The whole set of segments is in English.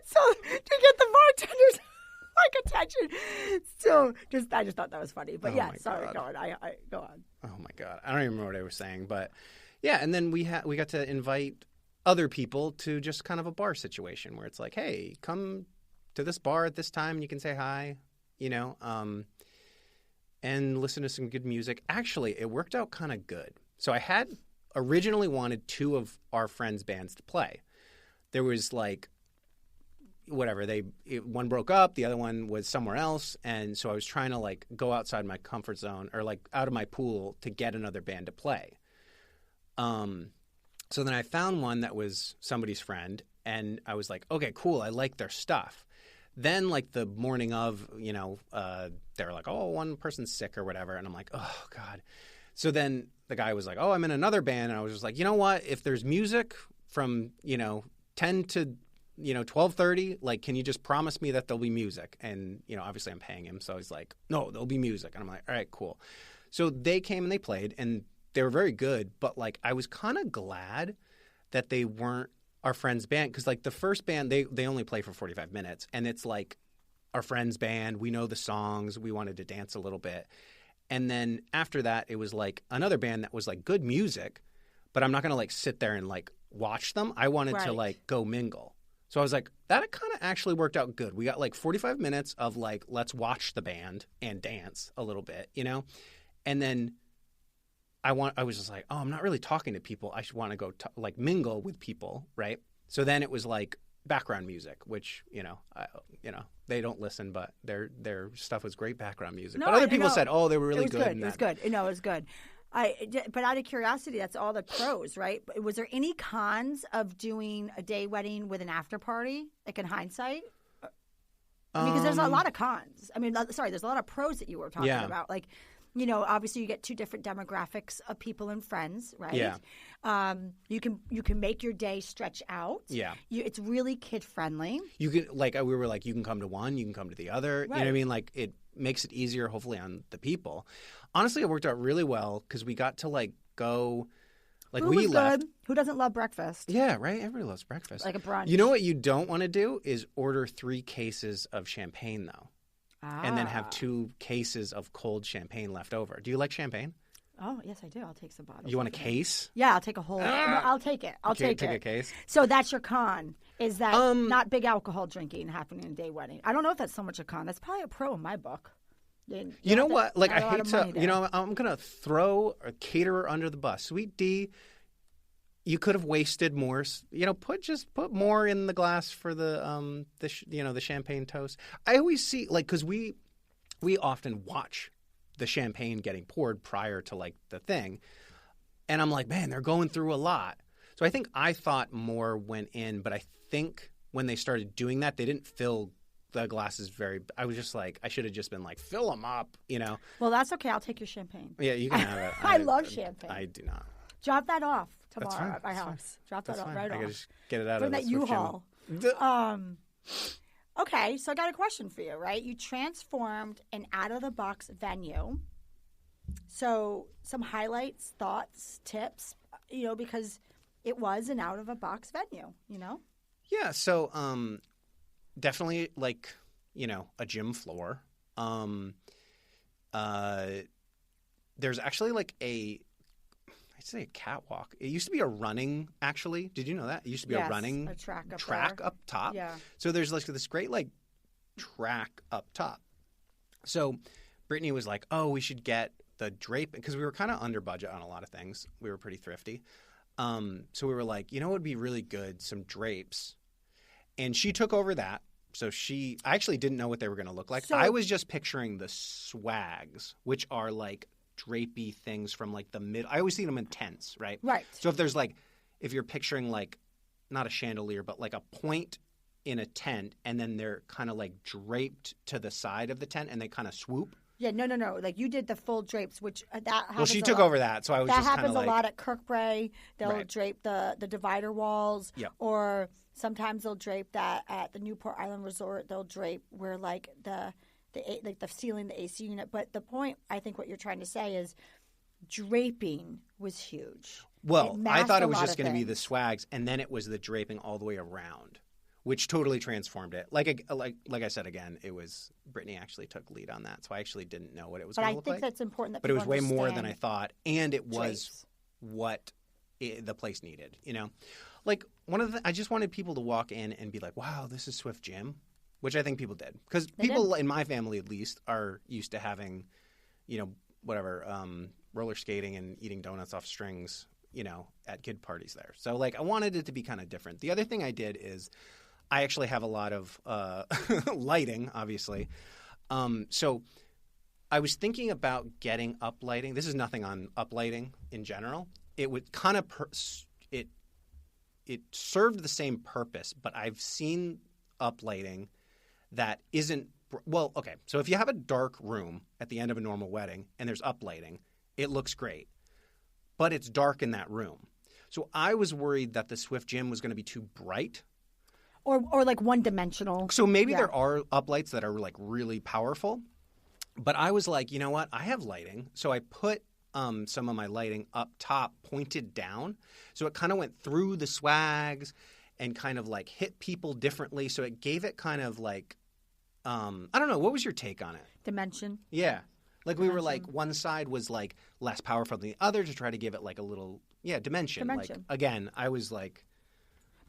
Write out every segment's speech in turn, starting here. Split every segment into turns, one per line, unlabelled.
So to get the bartenders attention. So I just thought that was funny. But sorry, go on. Go on.
Oh my God. I don't even remember what I was saying. But yeah, and then we got to invite other people to just kind of a bar situation where it's like, hey, come to this bar at this time and you can say hi, and listen to some good music. Actually, it worked out kind of good. So I had originally wanted two of our friends' bands to play. There was like, whatever, one broke up, the other one was somewhere else, and so I was trying to like go outside my comfort zone or like out of my pool to get another band to play. So then I found one that was somebody's friend, and I was like, okay, cool, I like their stuff. Then like the morning of, they were like, oh, one person's sick or whatever, and I'm like, oh God. So then the guy was like, oh, I'm in another band, and I was just like, you know what? If there's music from 10 to 12:30, like, can you just promise me that there'll be music? And obviously I'm paying him, so he's like, no, there'll be music, and I'm like, all right, cool. So they came and they played, and they were very good, but like I was kind of glad that they weren't our friend's band, because like the first band, they only play for 45 minutes, and it's like our friend's band, we know the songs, we wanted to dance a little bit. And then after that, it was like another band that was like good music, but I'm not going to like sit there and like watch them. I wanted to like go mingle. So I was like, that kind of actually worked out good. We got like 45 minutes of like, let's watch the band and dance a little bit, And then I was just like, oh, I'm not really talking to people. I should want to go like mingle with people, right? So then it was like background music, which they don't listen, but their stuff was great background music. But other people said, oh, they were really good.
It was good. It was good. But out of curiosity, that's all the pros, right? Was there any cons of doing a day wedding with an after party, like in hindsight? Because there's a lot of cons. I mean, sorry, there's a lot of pros that you were talking about, like. Obviously you get two different demographics of people and friends, right?
Yeah.
You can make your day stretch out.
Yeah.
It's really kid friendly.
You can we were like, you can come to one, you can come to the other. Right. You know what I mean? Like it makes it easier, hopefully, on the people. Honestly, it worked out really well because we got to like go. Like
Food was good. Who doesn't love breakfast?
Yeah, right. Everybody loves breakfast.
Like a brunch.
You know what you don't want to do is order 3 cases of champagne though. And then have 2 cases of cold champagne left over. Do you like champagne?
Oh, yes, I do. I'll take some bottles.
You want a case?
Yeah, I'll take a whole. No, I'll take it. Take
a case.
So that's your con, is that not big alcohol drinking happening in a day wedding. I don't know if that's so much a con. That's probably a pro in my book.
You know what? Like, I hate to, I'm going to throw a caterer under the bus. Sweet D, you could have wasted more. Put more in the glass for the champagne toast. I always see because we often watch the champagne getting poured prior to like the thing, and I'm like, man, they're going through a lot. So I think I thought more went in, but I think when they started doing that, they didn't fill the glasses I was just like, I should have just been like, fill them up,
Well, that's okay. I'll take your champagne.
Yeah, you can have it.
I love champagne.
I do not.
Drop that off tomorrow at my house.
Fine.
Drop that off right off.
I gotta just get it out
Bring
of
that U-Haul. Okay, so I got a question for you, right? You transformed an out-of-the-box venue. So some highlights, thoughts, tips, because it was an out-of-a-box venue,
Yeah, so definitely like, a gym floor. There's actually like I'd say a catwalk. It used to be a running, actually. Did you know that? It used to be a running track up top.
Yeah.
So there's like this great like track up top. So Brittany was like, oh, we should get the drape, because we were kind of under budget on a lot of things. We were pretty thrifty. So we were like, what would be really good? Some drapes. And she took over that. So I actually didn't know what they were going to look like. So, I was just picturing the swags, which are like drapey things from like the mid. I always see them in tents, right?
Right.
So if you're picturing like not a chandelier, but like a point in a tent, and then they're kind of like draped to the side of the tent, and they kind of swoop.
Yeah, no. Like you did the full drapes, which that happens.
Well, she took over that, so I was just kind of like. That happens
a lot at Kirkbride. They'll drape the divider walls.
Yeah.
Or sometimes they'll drape that at the Newport Island Resort. They'll drape where like the ceiling, the AC unit. But the point, I think, what you're trying to say is draping was huge.
Well, I thought it was just
going
to be the swags, and then it was the draping all the way around, which totally transformed it. Like I said again, it was Brittany actually took lead on that, so I actually didn't know what it was going to look like.
But I think that's important that
but it
people
was way more
understand
than I thought, and it was
drapes.
what the place needed. You know, like I just wanted people to walk in and be like, "Wow, this is Swift Gym," which I think people did, because people in my family at least are used to having, you know, whatever roller skating and eating donuts off strings, you know, at kid parties there. So, like, I wanted it to be kind of different. The other thing I did is I actually have a lot of lighting, obviously. So I was thinking about getting up lighting. This is nothing on up lighting in general. It would kind of it served the same purpose, but I've seen up lighting that isn't well. Okay, so if you have a dark room at the end of a normal wedding and there's up lighting, it looks great. But it's dark in that room. So I was worried that the Swift Gym was going to be too bright.
Or like one-dimensional.
So maybe there are uplights that are like really powerful. But I was like, you know what? I have lighting. So I put some of my lighting up top pointed down. So it kind of went through the swags and kind of like hit people differently. So it gave it kind of like, I don't know. What was your take on it?
Dimension.
Yeah. Like we were like, one side was like less powerful than the other to try to give it like a little, dimension. Like, again, I was like,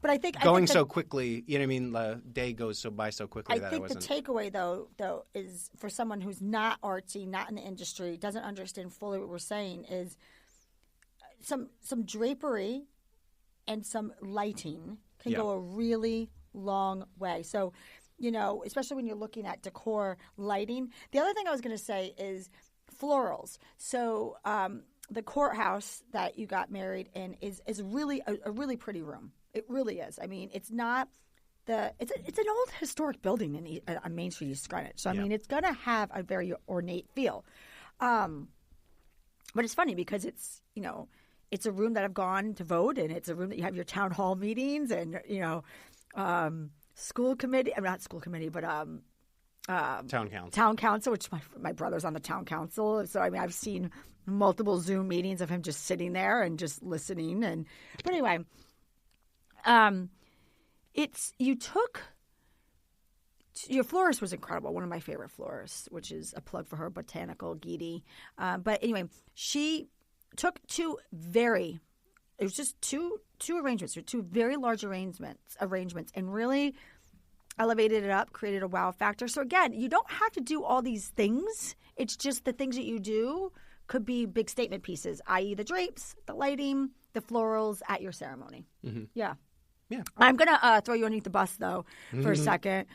but I think
so quickly, you know what I mean? The day goes by so quickly that I wasn't.
The takeaway though is for someone who's not artsy, not in the industry, doesn't understand fully what we're saying, is some drapery and some lighting can go a really long way. So, you know, especially when you're looking at decor lighting. The other thing I was going to say is florals. So the courthouse that you got married in is really a really pretty room. It really is. I mean, it's not it's an old historic building on Main Street, East Greenwich. So I mean, it's going to have a very ornate feel. But it's funny because it's, you know, it's a room that I've gone to vote, and it's a room that you have your town hall meetings and, you know, school committee. I'm not school committee, but
town council.
Town council, which my brother's on the town council. So I mean, I've seen multiple Zoom meetings of him just sitting there and just listening. But anyway, your florist was incredible. One of my favorite florists, which is a plug for her, Botanical Geedy. But anyway, she took two very large arrangements, and really elevated it up, created a wow factor. So again, you don't have to do all these things. It's just the things that you do could be big statement pieces, i.e. the drapes, the lighting, the florals at your ceremony. Mm-hmm. Yeah. I'm going to throw you underneath the bus, though, for a second.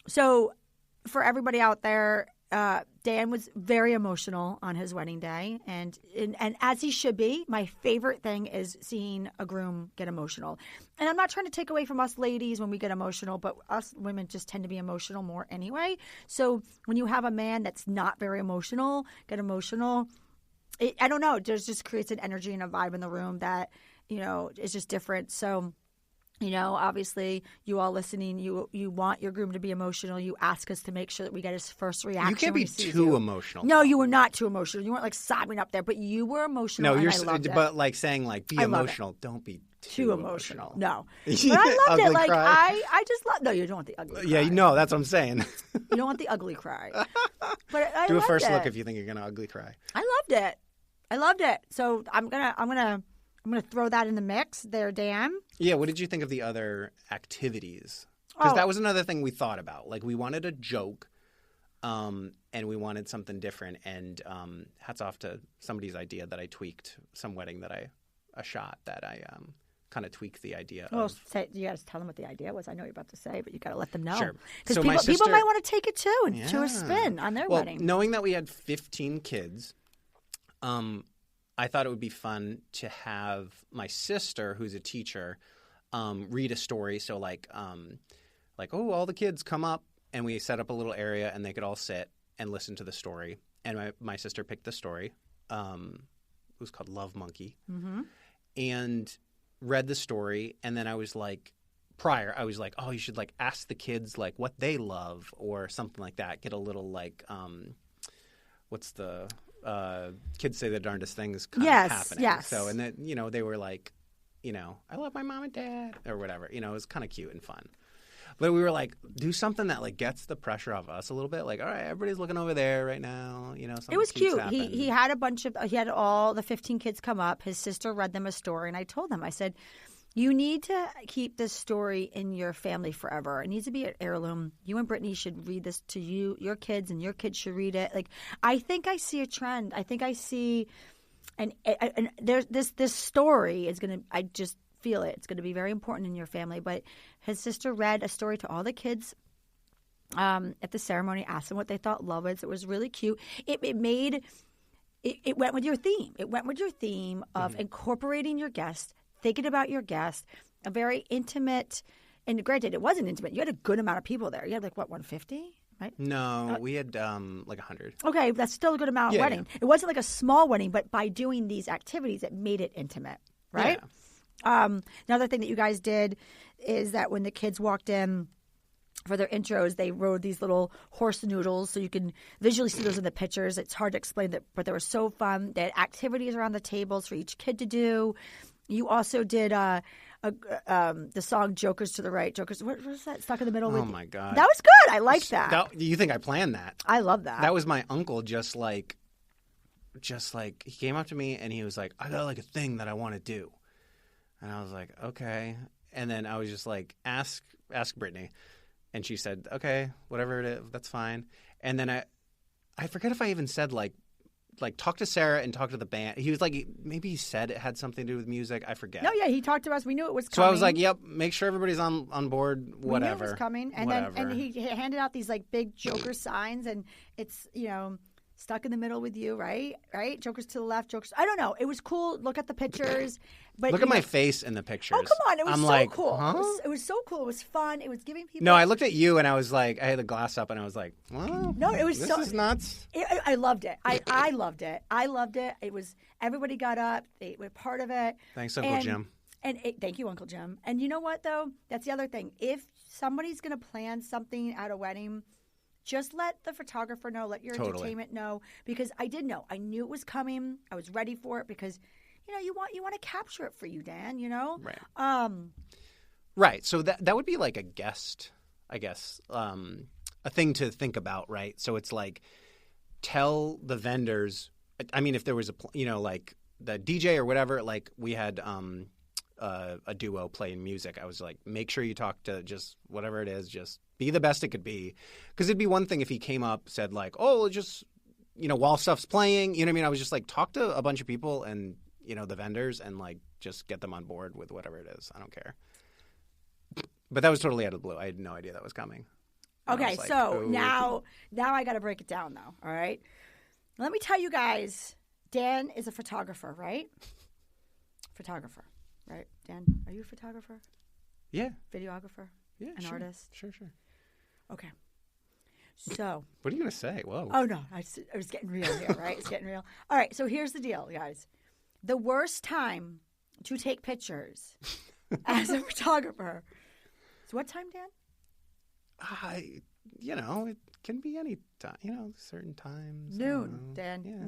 So for everybody out there, Dan was very emotional on his wedding day, and as he should be. My favorite thing is seeing a groom get emotional. And I'm not trying to take away from us ladies when we get emotional, but us women just tend to be emotional more anyway. So when you have a man that's not very emotional get emotional, I don't know, it just creates an energy and a vibe in the room that, you know, is just different. So, you know, obviously, you all listening, you want your groom to be emotional. You ask us to make sure that we get his first reaction.
You can't be too emotional.
No, you were not too emotional. You weren't like sobbing up there, but you were emotional. No,
but like saying like be emotional. Don't be too emotional.
No, but I loved it. Like cry. I just love. No, you don't want the ugly cry.
Yeah, no, that's what I'm saying.
You don't want the ugly cry. But I
do a first
it.
Look if you think you're gonna ugly cry.
I loved it. So I'm gonna throw that in the mix there, Dan.
Yeah, what did you think of the other activities? Because that was another thing we thought about. Like, we wanted a joke, and we wanted something different. And hats off to somebody's idea that I tweaked, some wedding that a shot that I kind of tweaked the idea of.
You got to tell them what the idea was. I know you're about to say, but you got to let them know.
Sure.
Because people might want to take it, too, and do a spin on their wedding.
Knowing that we had 15 kids, I thought it would be fun to have my sister, who's a teacher, read a story. So all the kids come up, and we set up a little area, and they could all sit and listen to the story. And my sister picked the story. It was called Love Monkey. Mm-hmm. And read the story. And then I was like, oh, you should like ask the kids like what they love or something like that. Get a little like, what's the kids say the darndest things kind of happening.
Yes.
So, and then, they were like, I love my mom and dad or whatever. It was kind of cute and fun. But we were like, do something that like gets the pressure off us a little bit. Like, all right, everybody's looking over there right now. Something
it was cute.
happened.
He had he had all the 15 kids come up. His sister read them a story, and I told them, I said, you need to keep this story in your family forever. It needs to be an heirloom. You and Brittany should read this to your kids, and your kids should read it. Like, I think I see a trend. I think I see, and there's this story is going to. I just feel it. It's going to be very important in your family. But his sister read a story to all the kids at the ceremony, asked them what they thought love was. It was really cute. It went with your theme. It went with your theme of incorporating your guest, thinking about your guest, a very intimate, and granted, it wasn't intimate. You had a good amount of people there. You had 150? Right?
No, we had 100. Okay,
that's still a good amount of wedding. Yeah. It wasn't like a small wedding, but by doing these activities, it made it intimate, right? Yeah. Another thing that you guys did is that when the kids walked in for their intros, they rode these little horse noodles, so you can visually see those in the pictures. It's hard to explain that, but they were so fun. They had activities around the tables for each kid to do. You also did the song "Jokers to the Right." Jokers, what was that? Stuck in the middle.
Oh my God,
that was good. I liked that.
You think I planned that?
I love that.
That was my uncle. Just like he came up to me and he was like, "I got like a thing that I want to do," and I was like, "Okay." And then I was just like, "Ask Brittany," and she said, "Okay, whatever it is, that's fine." And then I forget if I even said like talk to Sarah and talk to the band. He was like, maybe he said it had something to do with music. I forget.
No, yeah, he talked to us. We knew it was coming.
So I was like, yep, make sure everybody's on board, whatever.
We knew it was coming. And then he handed out these like big Joker signs, and it's, stuck in the middle with you, right? Right? Jokers to the left, jokers. I don't know. It was cool. Look at the pictures. But
look at my face in the pictures.
Oh, come on. It was
I'm
so
like,
cool.
Huh?
It was so cool. It was fun. It was giving people.
No, I looked at you and I was like, I had the glass up and I was like, well,
no, it was
this is nuts.
I loved it. I loved it. I loved it. It was, everybody got up. They were part of it.
Thanks, Uncle Jim.
Thank you, Uncle Jim. And you know what, though? That's the other thing. If somebody's going to plan something at a wedding, just let the photographer know, let your entertainment know, because I did know. I knew it was coming. I was ready for it because, you want to capture it for you, Dan,
Right. Right. So that would be like a guest, I guess, a thing to think about, right? So it's like tell the vendors, I mean, if there was like the DJ or whatever, like we had a duo playing music. I was like, make sure you talk to just whatever it is, just be the best it could be. Because it'd be one thing if he came up, said like, oh, just, while stuff's playing, you know what I mean? I was just like, talk to a bunch of people and, the vendors and like just get them on board with whatever it is. I don't care. But that was totally out of the blue. I had no idea that was coming.
Okay, like, so now I got to break it down though, all right? Let me tell you guys, Dan is a photographer, right? Photographer. Right, Dan? Are you a photographer?
Yeah.
Videographer?
Yeah,
An artist?
Sure.
Okay. So.
What are you going to say? Whoa.
Oh, no. I was getting real here, right? It's getting real. All right, so here's the deal, guys. The worst time to take pictures as a photographer. So what time, Dan?
It can be any time, certain times.
Noon, Dan.
Yeah,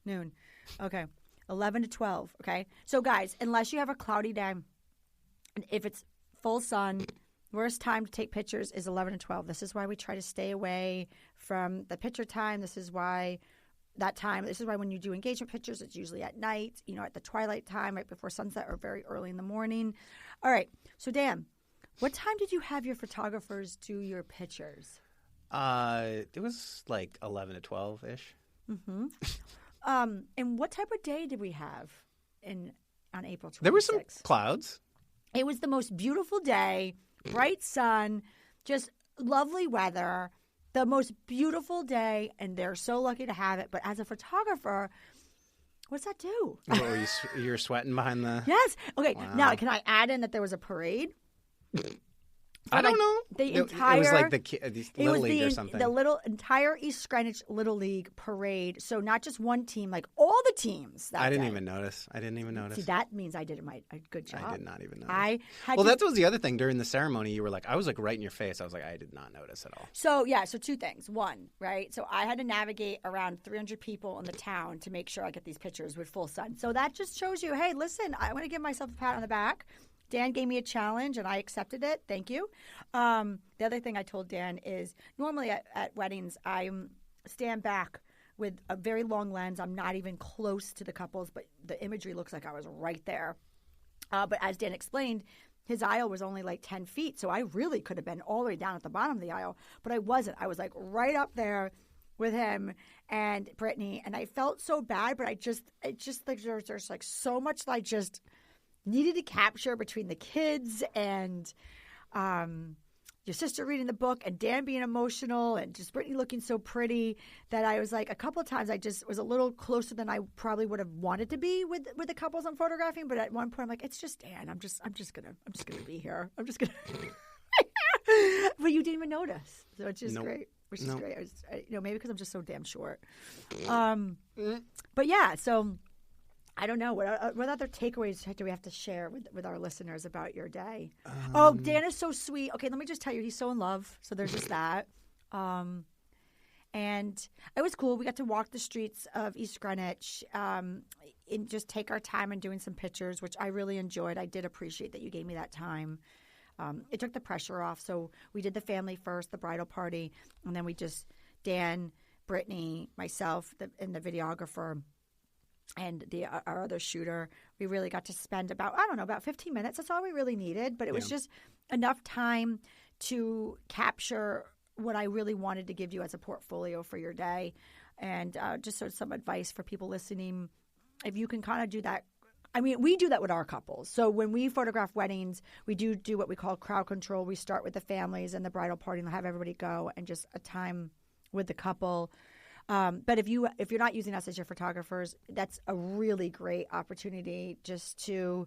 Noon. Okay. 11 to 12, okay? So, guys, unless you have a cloudy day, if it's full sun, worst time to take pictures is 11 to 12. This is why we try to stay away from the picture time. This is why when you do engagement pictures, it's usually at night, at the twilight time, right before sunset or very early in the morning. All right. So, Dan, what time did you have your photographers do your pictures?
It was like 11 to 12-ish.
Mm-hmm. And what type of day did we have on April 26th?
There were some clouds.
It was the most beautiful day, bright sun, just lovely weather, the most beautiful day, and they're so lucky to have it. But as a photographer, what's that do?
You're sweating behind the...
Yes. Okay,
wow.
Now can I add in that there was a parade? For
I don't know.
The entire.
It was like the Little League or something.
The entire East Greenwich Little League parade. So not just one team, like all the teams.
I didn't even notice. See,
that means I did a good job.
I did not even notice. That was the other thing during the ceremony. You were like, I was like right in your face. I was like, I did not notice at all.
So so two things. One, right? So I had to navigate around 300 people in the town to make sure I get these pictures with full sun. So that just shows you, hey, listen, I want to give myself a pat on the back. Dan gave me a challenge, and I accepted it. Thank you. The other thing I told Dan is normally at weddings, I stand back with a very long lens. I'm not even close to the couples, but the imagery looks like I was right there. But as Dan explained, his aisle was only like 10 feet, so I really could have been all the way down at the bottom of the aisle, but I wasn't. I was like right up there with him and Brittany, and I felt so bad, but there's like so much that I just needed to capture between the kids and your sister reading the book and Dan being emotional and just Brittany looking so pretty that I was like a couple of times I just was a little closer than I probably would have wanted to be with the couples I'm photographing. But at one point I'm like, it's just Dan. I'm just gonna be here. I'm just gonna. But you didn't even notice, so it's just great. Which is great. Maybe because I'm just so damn short. But yeah, so. I don't know. What other takeaways do we have to share with our listeners about your day? Dan is so sweet. Okay, let me just tell you, he's so in love. So there's just that. And it was cool. We got to walk the streets of East Greenwich and just take our time and doing some pictures, which I really enjoyed. I did appreciate that you gave me that time. It took the pressure off. So we did the family first, the bridal party, and then we just, Dan, Brittany, myself, and the videographer, and our other shooter, we really got to spend about 15 minutes. That's all we really needed. But it was just enough time to capture what I really wanted to give you as a portfolio for your day. And just sort of some advice for people listening. If you can kind of do that. I mean, we do that with our couples. So when we photograph weddings, we do what we call crowd control. We start with the families and the bridal party and have everybody go, and just a time with the couple. But if you're not using us as your photographers, that's a really great opportunity just to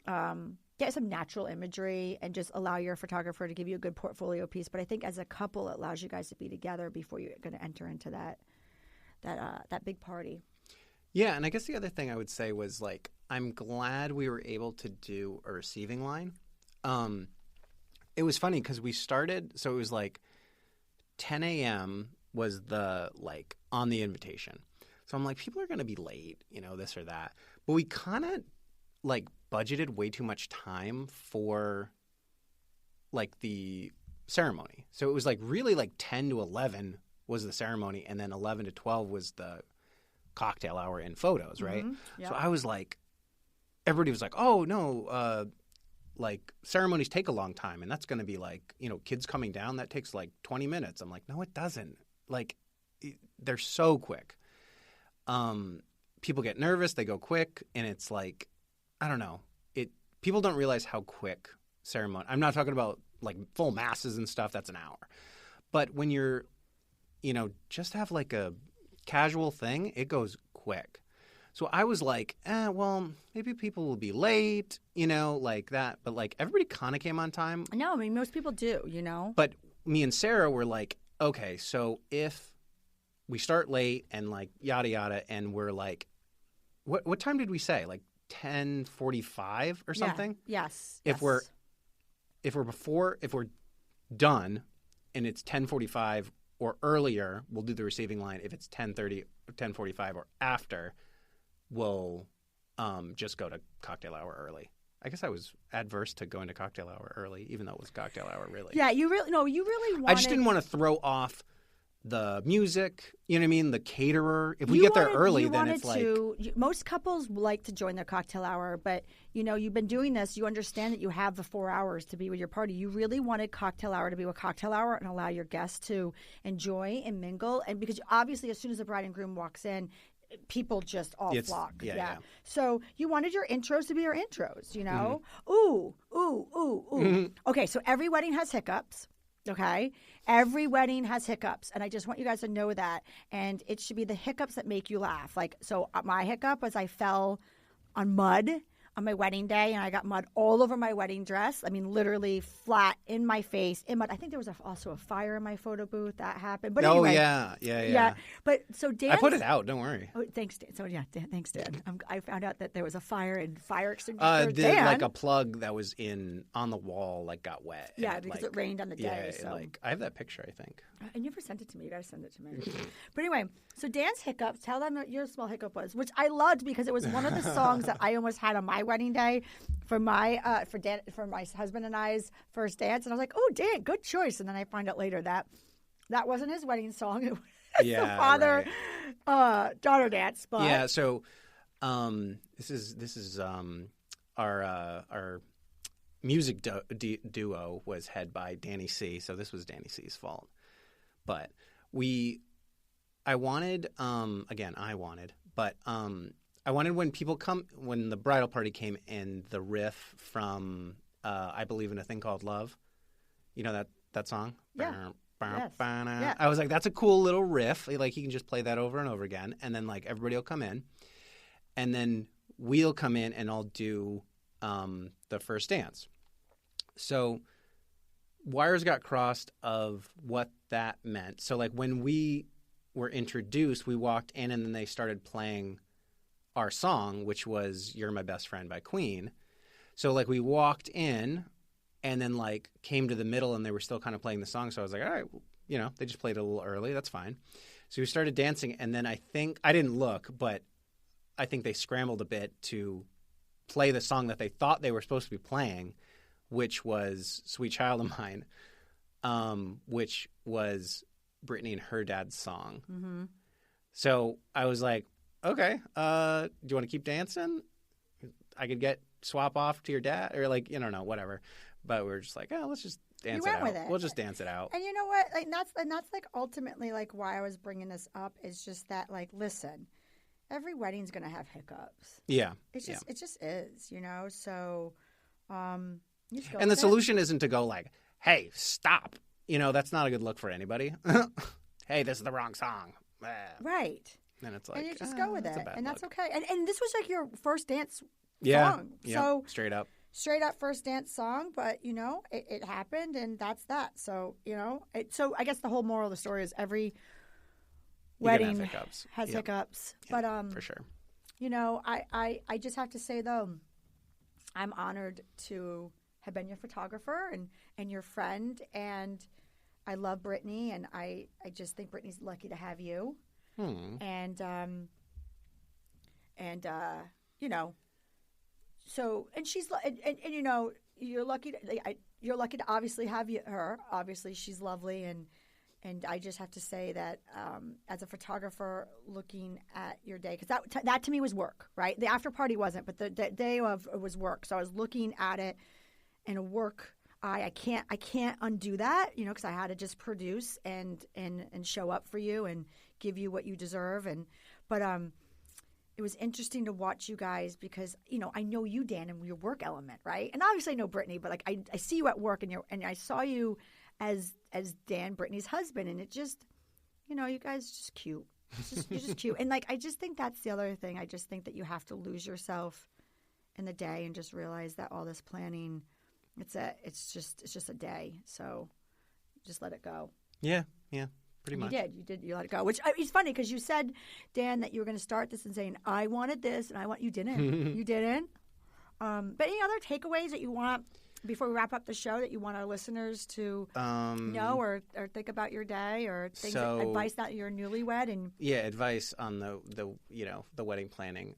get some natural imagery and just allow your photographer to give you a good portfolio piece. But I think as a couple, it allows you guys to be together before you're going to enter into that big party.
Yeah, and I guess the other thing I would say was, like, I'm glad we were able to do a receiving line. It was funny because we started, so it was like 10 a.m. was the, like, on the invitation. So I'm like, people are going to be late, this or that. But we kind of, like, budgeted way too much time for, like, the ceremony. So it was, like, really, like, 10 to 11 was the ceremony, and then 11 to 12 was the cocktail hour and photos, right? Mm-hmm. Yep. So I was like, everybody was like, oh, no, like, ceremonies take a long time, and that's going to be, like, kids coming down, that takes, like, 20 minutes. I'm like, no, it doesn't. Like, they're so quick. People get nervous, they go quick, and it's like, I don't know. People don't realize how quick ceremony. I'm not talking about, like, full masses and stuff. That's an hour. But when you're, just have, like, a casual thing, it goes quick. So I was like, well, maybe people will be late, like that. But, like, everybody kind of came on time.
No, I mean, most people do,
But me and Sarah were like, okay, so if we start late and, like, yada yada, and we're like, what time did we say? Like 10:45 or something?
Yeah. Yes.
If we're done and it's 10:45 or earlier, we'll do the receiving line. If it's 10:30, 10:45 or after, we'll just go to cocktail hour early. I guess I was adverse to going to cocktail hour early, even though it was cocktail hour really.
Yeah, you really wanted...
I just didn't want to throw off the music, you know what I mean, the caterer. If we get there early, then it's like...
Most couples like to join their cocktail hour, but, you've been doing this. You understand that you have the 4 hours to be with your party. You really wanted cocktail hour to be a cocktail hour and allow your guests to enjoy and mingle. And because obviously as soon as the bride and groom walks in, people just all flock. Yeah. So you wanted your intros to be your intros, Mm-hmm. Ooh. Mm-hmm. Okay, so every wedding has hiccups. Okay? Every wedding has hiccups, and I just want you guys to know that. And it should be the hiccups that make you laugh. Like, so my hiccup was I fell on mud on my wedding day, and I got mud all over my wedding dress. I mean, literally flat in my face in mud. I think there was also a fire in my photo booth that happened. But anyway,
yeah.
But so Dan,
I put it out. Don't worry.
Oh, thanks, Dan. So thanks, Dan. I found out that there was a fire and fire extinguisher. Dan,
like a plug that was on the wall, like got wet.
Yeah, because it rained on the day.
Yeah,
so
I have that picture, I think.
I never sent it to me. You got to send it to me. But anyway, so Dan's hiccups. Tell them what your small hiccup was, which I loved because it was one of the songs that I almost had on my wedding day for my husband and I's first dance, and I was like, "Oh, Dan, good choice." And then I find out later that wasn't his wedding song. It was the father daughter dance. But
yeah, so this is our music duo was head by Danny C. So this was Danny C's fault, but I wanted when the bridal party came in, the riff from I Believe in a Thing Called Love. You know that song?
Yeah.
Yes.
Yeah.
I was like, that's a cool little riff. Like, he can just play that over and over again. And then, like, everybody will come in. And then we'll come in and I'll do the first dance. So wires got crossed of what that meant. So, like, when we were introduced, we walked in and then they started playing our song, which was You're My Best Friend by Queen. So, like, we walked in and then, like, came to the middle and they were still kind of playing the song. So I was like, all right, you know, they just played it a little early. That's fine. So we started dancing. And then I didn't look, but I think they scrambled a bit to play the song that they thought they were supposed to be playing, which was Sweet Child of Mine, which was Brittany and her dad's song.
Mm-hmm.
So I was like, okay, do you want to keep dancing? I could swap off to your dad or like, you don't know, whatever. But we were just like, oh, let's just dance it out.
With it.
We'll just dance it out.
And you know what? Like that's like ultimately like why I was bringing this up is just that like, listen, every wedding's gonna have hiccups.
Yeah,
it just is, you know. So, you just go
and the
with
solution isn't to go like, hey, stop. You know, that's not a good look for anybody. Hey, this is the wrong song.
Right.
And it's like,
and you just go with it, and that's
look.
okay. And this was like your first dance
song.
Yeah. So
straight up
first dance song, but you know it happened, and that's that. So you know, so I guess the whole moral of the story is every wedding has hiccups,
yeah,
but
for sure.
You know, I just have to say though, I'm honored to have been your photographer and your friend, and I love Brittany, and I just think Brittany's lucky to have you. And you know, so and she's and you know you're lucky to obviously have her. Obviously, she's lovely, and I just have to say that as a photographer, looking at your day, because that to me was work, right? The after party wasn't, but the day of it was work. So I was looking at it in a work eye. I can't undo that, you know, because I had to just produce and show up for you and give you what you deserve. But it was interesting to watch you guys because, you know, I know you, Dan, and your work element, right? And obviously I know Brittany, but like I see you at work and I saw you as Dan, Brittany's husband, and it just, you know, you guys just cute. You're just cute. And like I just think that's the other thing. I just think that you have to lose yourself in the day and just realize that all this planning, it's just a day. So just let it go.
Yeah. Pretty much.
You let it go. Which it's funny because you said, Dan, that you were going to start this and saying, I wanted this and you didn't. You didn't. But any other takeaways that you want before we wrap up the show that you want our listeners to know or think about your day or advice that you're newlywed and
advice on the wedding planning.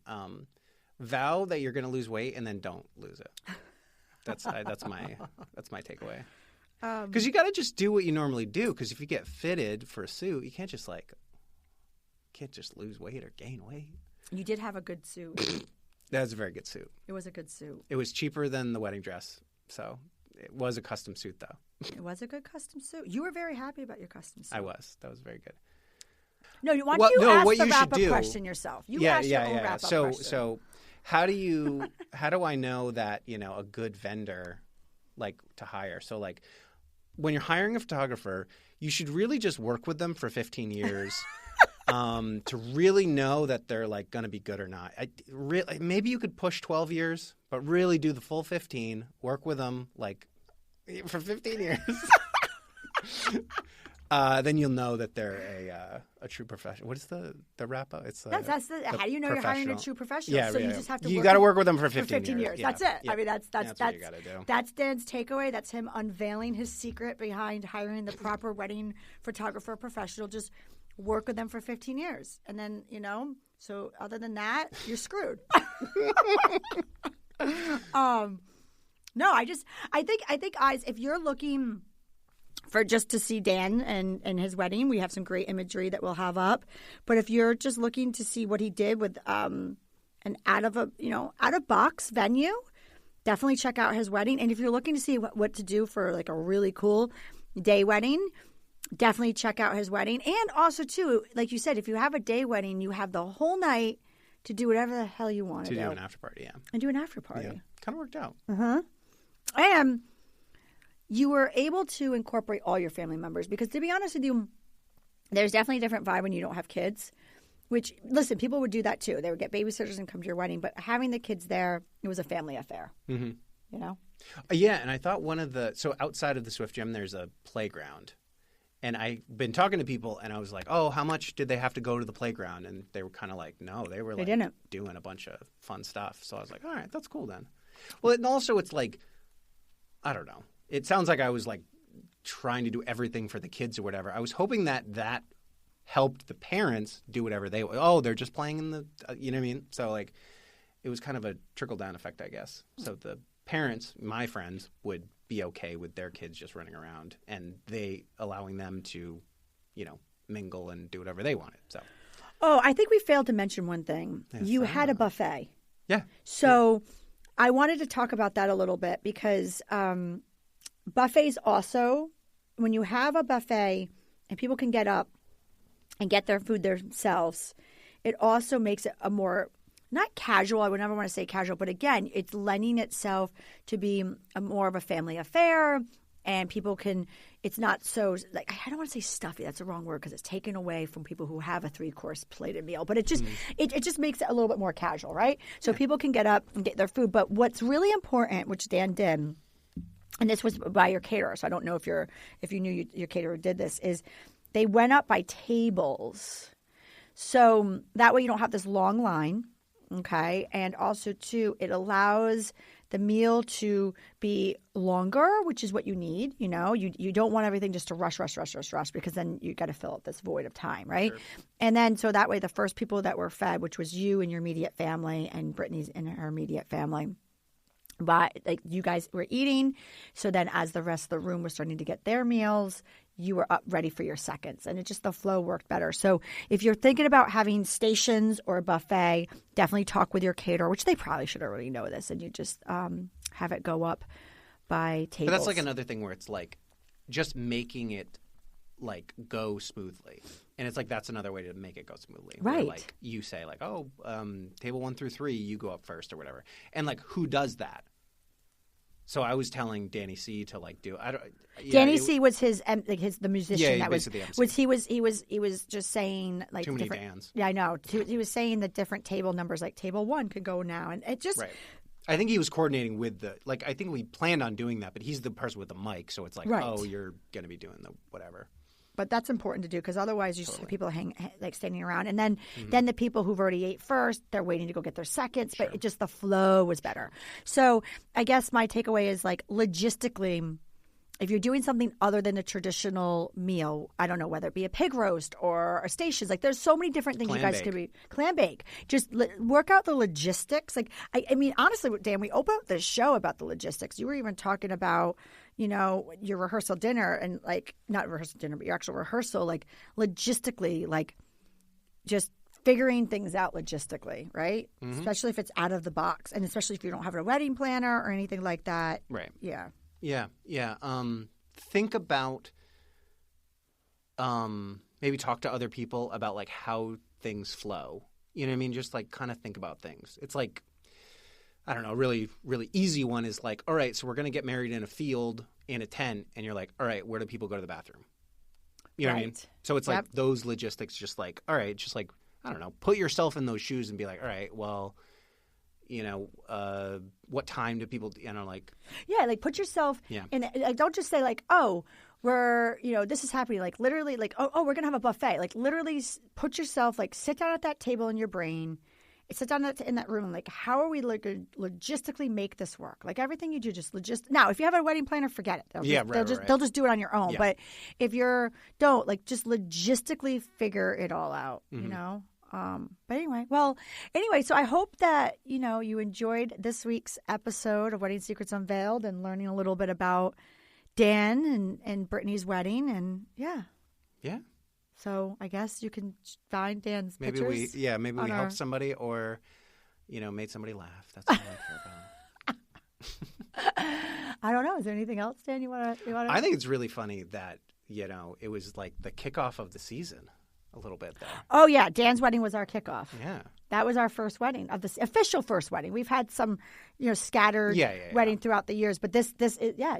Vow that you're going to lose weight and then don't lose it. That's my takeaway. Because you got to just do what you normally do. Because if you get fitted for a suit, you can't just lose weight or gain weight.
You did have a good suit.
That was a very good suit.
It was a good suit.
It was cheaper than the wedding dress, so it was a custom suit, though.
It was a good custom suit. You were very happy about your custom suit.
I was. That was very good.
No, you ask the wrap-up question yourself. Ask your own wrap-up question.
So how do I know that, you know, a good vendor, like, to hire? So, like, when you're hiring a photographer, you should really just work with them for 15 years to really know that they're like going to be good or not. Maybe you could push 12 years, but really do the full 15. Work with them like for 15 years. Then you'll know that they're a true professional. What is the wrap up? It's
that's the how do you know you're hiring a true professional?
Yeah,
so you just have to.
You got to work with them for 15
years.
Yeah.
That's it.
Yeah.
I mean, that's
what you got to do.
That's Dan's takeaway. That's him unveiling his secret behind hiring the proper wedding photographer professional. Just work with them for 15 years, and then So other than that, you're screwed. No, I think guys, if you're looking for just to see Dan and his wedding, we have some great imagery that we'll have up. But if you're just looking to see what he did with an out of box venue, definitely check out his wedding. And if you're looking to see what to do for like a really cool day wedding, definitely check out his wedding. And also too, like you said, if you have a day wedding, you have the whole night to do whatever the hell you want to do.
To do an after party, yeah.
And do an after party.
Yeah. Kind of worked out.
Uh-huh. And you were able to incorporate all your family members because, to be honest with you, there's definitely a different vibe when you don't have kids, which, listen, people would do that too. They would get babysitters and come to your wedding, but having the kids there, it was a family affair,
Yeah, and I thought so outside of the Swift Gym, there's a playground. And I've been talking to people, and I was like, oh, how much did they have to go to the playground? And they were kind of like, no, they were like doing a bunch of fun stuff. So I was like, all right, that's cool then. Well, and also it's like, I don't know. It sounds like I was like trying to do everything for the kids or whatever. I was hoping that helped the parents do whatever they're just playing in the, you know what I mean? So like it was kind of a trickle-down effect, I guess. So the parents, my friends, would be okay with their kids just running around and they allowing them to, mingle and do whatever they wanted. So.
Oh, I think we failed to mention one thing. You had a buffet.
Yeah.
So I wanted to talk about that a little bit because buffets also, when you have a buffet and people can get up and get their food themselves, it also makes it a more, not casual, I would never want to say casual, but again, it's lending itself to be more of a family affair and people can, it's not so, like, I don't want to say stuffy, that's the wrong word because it's taken away from people who have a 3-course plated meal, but it just it just makes it a little bit more casual, right? So people can get up and get their food, but what's really important, which Dan did, and this was by your caterer, so I don't know if you knew your caterer did this, is they went up by tables. So that way you don't have this long line, okay? And also, too, it allows the meal to be longer, which is what you need, You don't want everything just to rush because then you got to fill up this void of time, right? Sure. And then so that way the first people that were fed, which was you and your immediate family and Brittany's and her immediate family, but like you guys were eating, so then as the rest of the room was starting to get their meals, you were up ready for your seconds, and the flow worked better. So if you're thinking about having stations or a buffet, definitely talk with your caterer, which they probably should already know this, and you just have it go up by tables.
But that's like another thing where it's like just making it like go smoothly. And it's like that's another way to make it go smoothly.
Right.
Where, like you say like, table 1 through 3, you go up first or whatever. And like who does that? So I was telling Danny C to like do.
Danny C was the musician that
basically
was he was just saying like
too many Dans.
Yeah, I know. He was saying the different table numbers, like table 1 could go now, and it just.
Right. I think he was coordinating with I think we planned on doing that, but he's the person with the mic, so it's like, oh, you're going to be doing the whatever.
But that's important to do because otherwise you just have people like standing around. And then the people who've already ate first, they're waiting to go get their seconds. But it just the flow was better. So I guess my takeaway is like logistically, if you're doing something other than a traditional meal, I don't know, whether it be a pig roast or a stations, like there's so many different things you guys could be. Clam bake. Just work out the logistics. Like, I mean, honestly, Dan, we opened up the show about the logistics. You were even talking about your rehearsal dinner and like not rehearsal dinner, but your actual rehearsal, like logistically, like just figuring things out logistically, right? Mm-hmm. Especially if it's out of the box and especially if you don't have a wedding planner or anything like that.
Right.
Yeah.
Yeah. Yeah. Think about maybe talk to other people about like how things flow. You know what I mean? Just like kind of think about things. It's like, I don't know, really, really easy one is like, all right, so we're going to get married in a field in a tent. And you're like, all right, where do people go to the bathroom? You know what I mean? So it's like those logistics just like, all right, just like, I don't know, put yourself in those shoes and be like, all right, well, what time do people, like.
Yeah, like put yourself in. Like, don't just say like, oh, we're, this is happening. Like literally, like, oh, we're gonna have a buffet. Like literally, put yourself, like, sit down at that table in your brain. Sit down in that room and like, how are we logistically make this work? Like everything you do, just now. If you have a wedding planner, forget it. They'll just do it on your own. Yeah. But if don't just logistically figure it all out. But anyway, so I hope that you enjoyed this week's episode of Wedding Secrets Unveiled and learning a little bit about Dan and Brittany's wedding, and yeah. So I guess you can find Dan's pictures.
Maybe we helped somebody or, made somebody laugh. That's all I care about.
I don't know. Is there anything else, Dan, you want to?
I think it's really funny that, it was like the kickoff of the season a little bit there.
Oh, yeah. Dan's wedding was our kickoff.
Yeah.
That was our first wedding, of the official first wedding. We've had some, scattered wedding throughout the years, but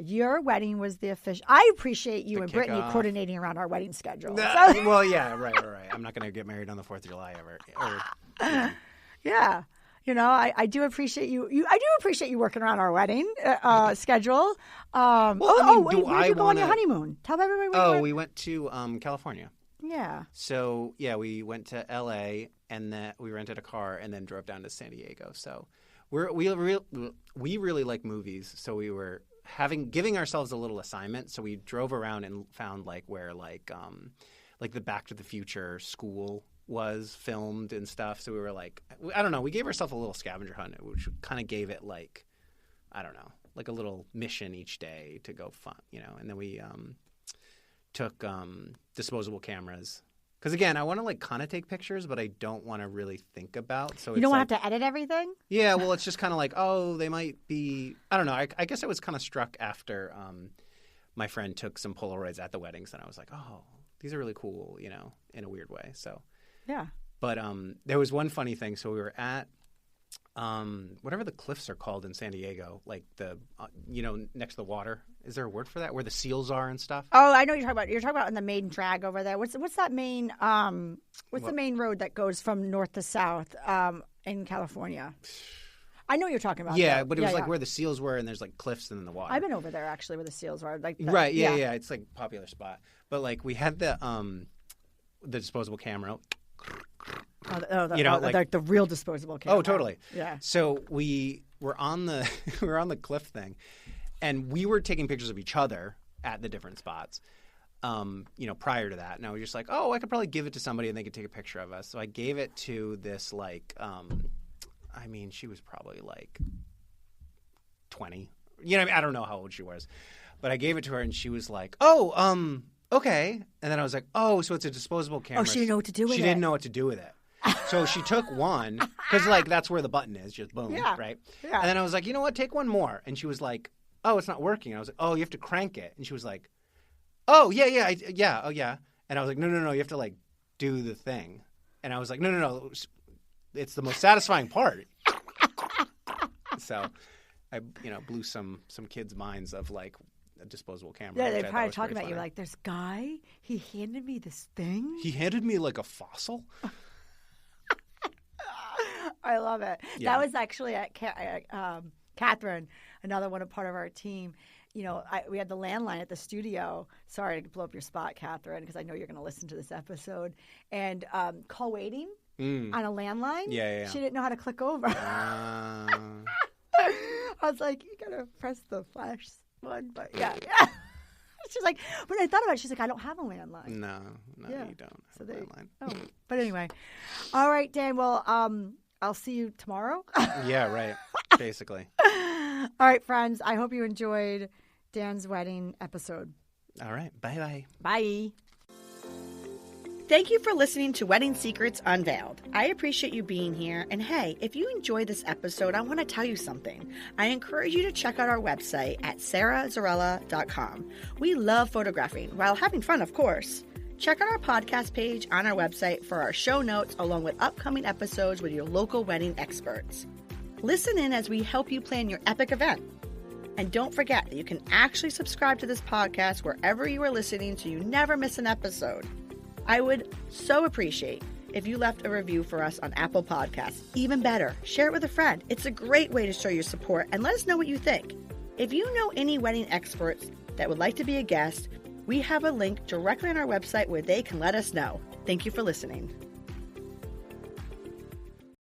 your wedding was the official. I appreciate you and Brittany coordinating around our wedding schedule.
Well, yeah, right. I'm not going to get married on the 4th of July ever.
Yeah. I do appreciate you. I do appreciate you working around our wedding schedule. Where did you go on your honeymoon? Tell everybody.
We went to California.
Yeah.
So, we went to L.A., and then we rented a car and then drove down to San Diego. So we really like movies. So we were giving ourselves a little assignment. So we drove around and found where the Back to the Future school was filmed and stuff. So we were I don't know. We gave ourselves a little scavenger hunt, which kind of gave it I don't know, a little mission each day to go fun, And then we took disposable cameras. Because, again, I want to, kind of take pictures, but I don't want to really think about. So
you don't want to have to edit everything?
Yeah, well, it's just kind of they might be – I don't know. I guess I was kind of struck after my friend took some Polaroids at the weddings, and I was like, oh, these are really cool, in a weird way. So
yeah.
But there was one funny thing. So we were at whatever the cliffs are called in San Diego, next to the water. Is there a word for that? Where the seals are and stuff?
Oh, I know what you're talking about. You're talking about in the main drag over there. What's that main? The main road that goes from north to south in California? I know what you're talking about.
Yeah, but it was where the seals were, and there's cliffs and then the water.
I've been over there actually, where the seals are.
Right? Yeah. It's a popular spot. But we had the disposable camera.
The real disposable camera.
Oh, totally.
Yeah.
So we were on the cliff thing, and we were taking pictures of each other at the different spots. Prior to that, and I was just like, oh, I could probably give it to somebody and they could take a picture of us. So I gave it to this she was probably 20. I don't know how old she was, but I gave it to her and she was like, oh, okay. And then I was like, oh, so it's a disposable camera.
Oh, she didn't know what to do with it.
She didn't know what to do with it. So she took one because that's where the button is, just boom, right? Yeah. And then I was like, you know what? Take one more. And she was like, oh, it's not working. I was like, oh, you have to crank it. And she was like, oh, yeah. And I was like, no, you have to do the thing. And I was like, no, it's the most satisfying part. So I, blew some kids' minds of a disposable camera.
Yeah, they're probably talking about you this guy, he handed me this thing.
He handed me a fossil.
I love it. Yeah. That was actually at Catherine, another one, a part of our team. We had the landline at the studio. Sorry to blow up your spot, Catherine, because I know you're going to listen to this episode. And call waiting on a landline.
Yeah.
She didn't know how to click over. I was like, you got to press the flash one. But yeah. She's like, but I thought about it. She's like, I don't have a landline.
No, you don't have a landline.
Oh. But anyway. All right, Dan. Well, I'll see you tomorrow.
Yeah, right. Basically.
All right, friends. I hope you enjoyed Dan's wedding episode.
All right. Bye-bye.
Bye. Thank you for listening to Wedding Secrets Unveiled. I appreciate you being here. And hey, if you enjoyed this episode, I want to tell you something. I encourage you to check out our website at sarazarrella.com. We love photographing while having fun, of course. Check out our podcast page on our website for our show notes along with upcoming episodes with your local wedding experts. Listen in as we help you plan your epic event. And don't forget that you can actually subscribe to this podcast wherever you are listening so you never miss an episode. I would so appreciate if you left a review for us on Apple Podcasts. Even better, share it with a friend. It's a great way to show your support and let us know what you think. If you know any wedding experts that would like to be a guest, we have a link directly on our website where they can let us know. Thank you for listening.